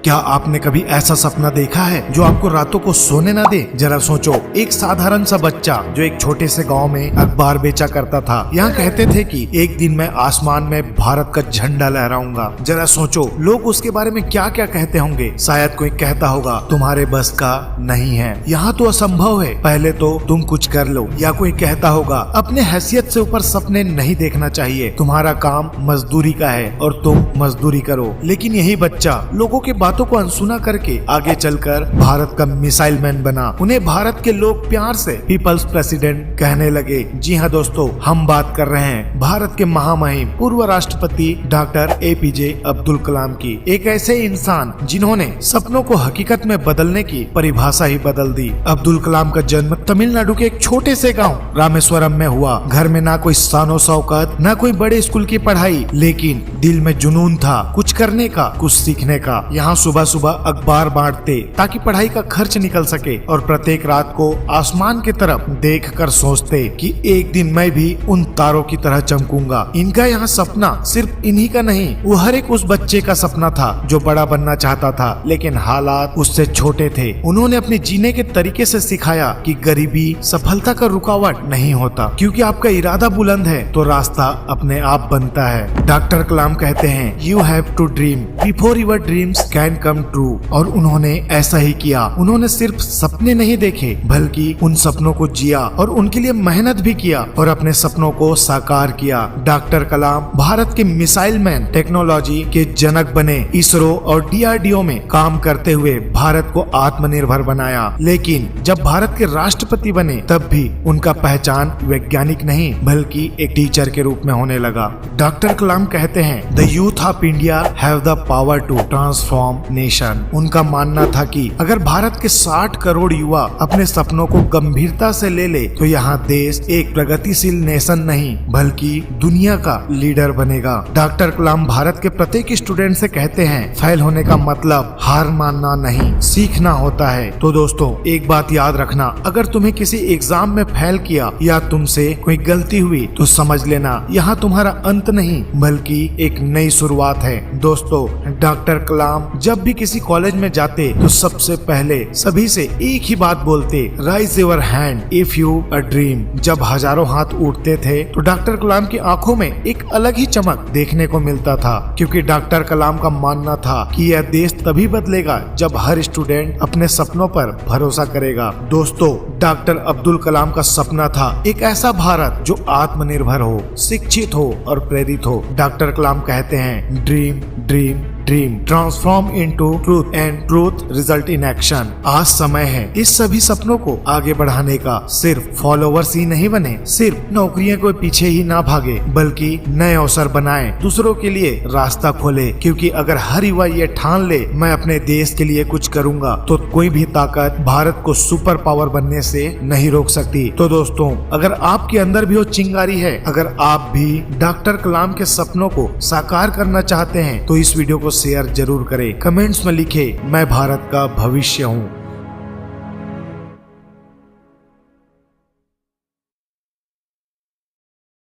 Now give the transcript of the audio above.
क्या आपने कभी ऐसा सपना देखा है जो आपको रातों को सोने ना दे? जरा सोचो, एक साधारण सा बच्चा जो एक छोटे से गांव में अखबार बेचा करता था, यहाँ कहते थे कि एक दिन मैं आसमान में भारत का झंडा लहराऊंगा। जरा सोचो, लोग उसके बारे में क्या क्या कहते होंगे। शायद कोई कहता होगा तुम्हारे बस का नहीं है, यहाँ तो असंभव है, पहले तो तुम कुछ कर लो। या कोई कहता होगा अपने हैसियत से ऊपर सपने नहीं देखना चाहिए, तुम्हारा काम मजदूरी का है और तुम मजदूरी करो। लेकिन यही बच्चा लोगों के बातों को अनसुना करके आगे चलकर भारत का मिसाइल मैन बना। उन्हें भारत के लोग प्यार से पीपल्स प्रेसिडेंट कहने लगे। जी हाँ दोस्तों, हम बात कर रहे हैं भारत के महामहिम पूर्व राष्ट्रपति डॉक्टर APJ अब्दुल कलाम की। एक ऐसे इंसान जिन्होंने सपनों को हकीकत में बदलने की परिभाषा ही बदल दी। अब्दुल कलाम का जन्म तमिलनाडु के एक छोटे से गाँव रामेश्वरम में हुआ। घर में ना कोई शानो शौकत, ना कोई बड़े स्कूल की पढ़ाई, लेकिन दिल में जुनून था कुछ करने का, कुछ सीखने का। यहाँ सुबह सुबह अखबार बांटते ताकि पढ़ाई का खर्च निकल सके, और प्रत्येक रात को आसमान की तरफ देखकर सोचते कि एक दिन मैं भी उन तारों की तरह चमकूंगा। इनका यहाँ सपना सिर्फ इन्हीं का नहीं, वो हर एक उस बच्चे का सपना था जो बड़ा बनना चाहता था, लेकिन हालात उससे छोटे थे। उन्होंने अपने जीने के तरीके से सिखाया कि गरीबी सफलता का रुकावट नहीं होता, क्योंकि आपका इरादा बुलंद है तो रास्ता अपने आप बनता है। डॉक्टर कलाम कहते हैं you have to dream before your dreams can come true, और उन्होंने ऐसा ही किया। उन्होंने सिर्फ सपने नहीं देखे, बल्कि उन सपनों को जिया और उनके लिए मेहनत भी किया और अपने सपनों को साकार किया। डॉक्टर कलाम भारत के मिसाइल मैन, टेक्नोलॉजी के जनक बने। इसरो और DRDO में काम करते हुए भारत को आत्मनिर्भर बनाया। लेकिन जब भारत के राष्ट्रपति बने तब भी उनका पहचान वैज्ञानिक नहीं बल्कि एक टीचर के रूप में होने लगा। डॉक्टर कलाम कहते हैं the youth of India have the power to transform nation. उनका मानना था कि अगर भारत के 60 करोड़ युवा अपने सपनों को गंभीरता से ले तो यहाँ देश एक प्रगतिशील नेशन नहीं बल्कि दुनिया का लीडर बनेगा। डॉक्टर कलाम भारत के प्रत्येक स्टूडेंट से कहते हैं फेल होने का मतलब हार मानना नहीं, सीखना होता है। तो दोस्तों, एक बात याद रखना, अगर तुम्हें किसी एग्जाम में फेल किया या तुमसे कोई गलती हुई तो समझ लेना यहाँ तुम्हारा अंत नहीं बल्कि एक नई शुरुआत है। दोस्तों, डॉक्टर कलाम जब भी किसी कॉलेज में जाते तो सबसे पहले सभी से एक ही बात बोलते, rise your hand if you a dream. जब हजारों हाथ उठते थे तो डॉक्टर कलाम की आंखों में एक अलग ही चमक देखने को मिलता था, क्योंकि डॉक्टर कलाम का मानना था कि यह देश तभी बदलेगा जब हर स्टूडेंट अपने सपनों पर भरोसा करेगा। दोस्तों, डॉक्टर अब्दुल कलाम का सपना था एक ऐसा भारत जो आत्मनिर्भर हो, शिक्षित हो और प्रेरित हो। डॉक्टर कलाम कहते हैं dream dream dream transform into truth and truth result in action. आज समय है इस सभी सपनों को आगे बढ़ाने का। सिर्फ फॉलोवर्स ही नहीं बने, सिर्फ नौकरियों के पीछे ही ना भागे, बल्कि नए अवसर बनाए, दूसरों के लिए रास्ता खोले। क्योंकि अगर हर युवा ये ठान ले मैं अपने देश के लिए कुछ करूंगा तो कोई भी ताकत भारत को सुपर पावर बनने से नहीं रोक सकती। तो दोस्तों, अगर आपके अंदर भी वो चिंगारी है, अगर आप भी डॉक्टर कलाम के सपनों को साकार करना चाहते हैं तो इस वीडियो को शेयर जरूर करें। कमेंट्स में लिखे मैं भारत का भविष्य हूँ।